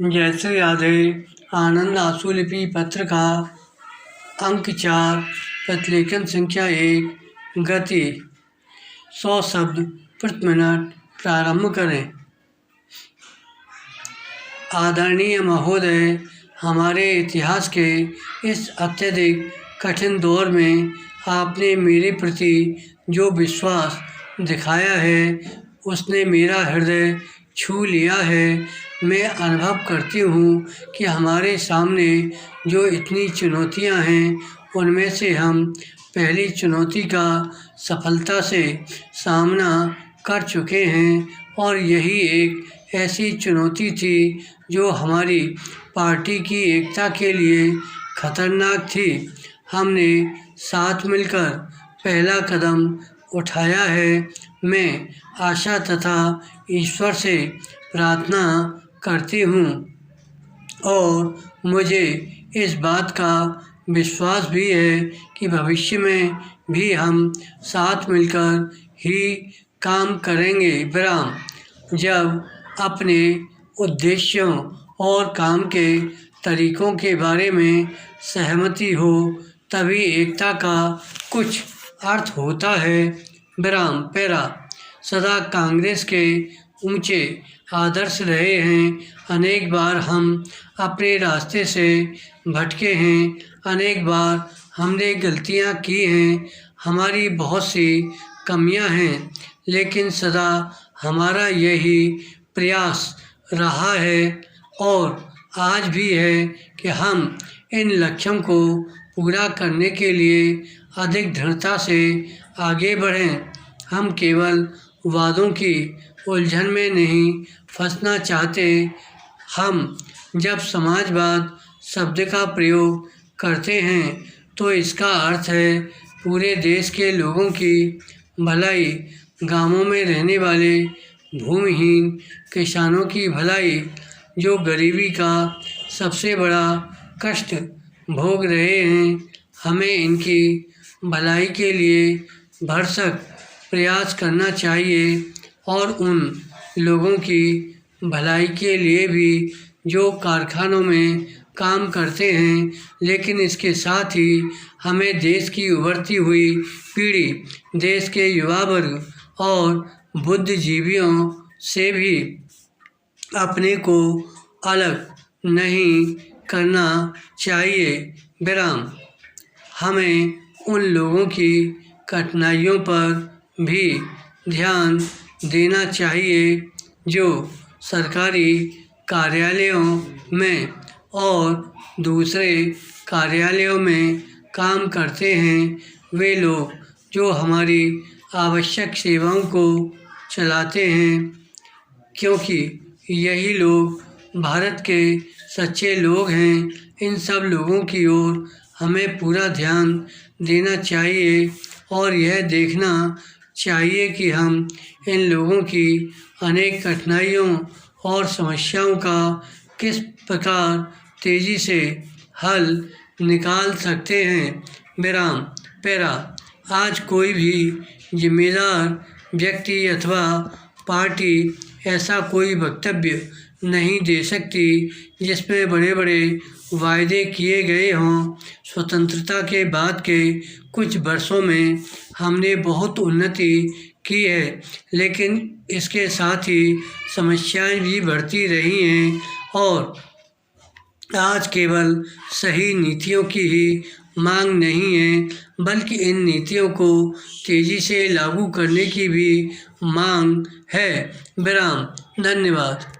जैसे यादे आनंद आशुलिपि पत्र का अंक 4 प्रतिलेखन संख्या 1 गति 100 शब्द प्रति मिनट प्रारंभ करें। आदरणीय महोदय, हमारे इतिहास के इस अत्यधिक कठिन दौर में आपने मेरे प्रति जो विश्वास दिखाया है उसने मेरा हृदय छू लिया है। मैं अनुभव करती हूँ कि हमारे सामने जो इतनी चुनौतियाँ हैं उनमें से हम पहली चुनौती का सफलता से सामना कर चुके हैं और यही एक ऐसी चुनौती थी जो हमारी पार्टी की एकता के लिए खतरनाक थी। हमने साथ मिलकर पहला कदम उठाया है। मैं आशा तथा ईश्वर से प्रार्थना करती हूँ और मुझे इस बात का विश्वास भी है कि भविष्य में भी हम साथ मिलकर ही काम करेंगे। विराम। जब अपने उद्देश्यों और काम के तरीकों के बारे में सहमति हो तभी एकता का कुछ अर्थ होता है। विराम। पैरा। सदा कांग्रेस के ऊंचे आदर्श रहे हैं। अनेक बार हम अपने रास्ते से भटके हैं, अनेक बार हमने गलतियां की हैं, हमारी बहुत सी कमियां हैं, लेकिन सदा हमारा यही प्रयास रहा है और आज भी है कि हम इन लक्ष्यों को पूरा करने के लिए अधिक दृढ़ता से आगे बढ़ें। हम केवल वादों की उलझन में नहीं फंसना चाहते। हम जब समाजवाद शब्द का प्रयोग करते हैं तो इसका अर्थ है पूरे देश के लोगों की भलाई, गांवों में रहने वाले भूमिहीन किसानों की भलाई जो गरीबी का सबसे बड़ा कष्ट भोग रहे हैं। हमें इनकी भलाई के लिए भरसक प्रयास करना चाहिए और उन लोगों की भलाई के लिए भी जो कारखानों में काम करते हैं, लेकिन इसके साथ ही हमें देश की उभरती हुई पीढ़ी, देश के युवा वर्ग और बुद्धिजीवियों से भी अपने को अलग नहीं करना चाहिए। विराम। हमें उन लोगों की कठिनाइयों पर भी ध्यान देना चाहिए जो सरकारी कार्यालयों में और दूसरे कार्यालयों में काम करते हैं। वे लोग जो हमारी आवश्यक सेवाओं को चलाते हैं, क्योंकि यही लोग भारत के सच्चे लोग हैं। इन सब लोगों की ओर हमें पूरा ध्यान देना चाहिए और यह देखना चाहिए कि हम इन लोगों की अनेक कठिनाइयों और समस्याओं का किस प्रकार तेज़ी से हल निकाल सकते हैं। विराम। पैरा। आज कोई भी जिम्मेदार व्यक्ति अथवा पार्टी ऐसा कोई वक्तव्य नहीं दे सकती जिसमें बड़े बड़े वायदे किए गए हों। स्वतंत्रता के बाद के कुछ वर्षों में हमने बहुत उन्नति की है, लेकिन इसके साथ ही समस्याएं भी बढ़ती रही हैं और आज केवल सही नीतियों की ही मांग नहीं है, बल्कि इन नीतियों को तेज़ी से लागू करने की भी मांग है। विराम। धन्यवाद।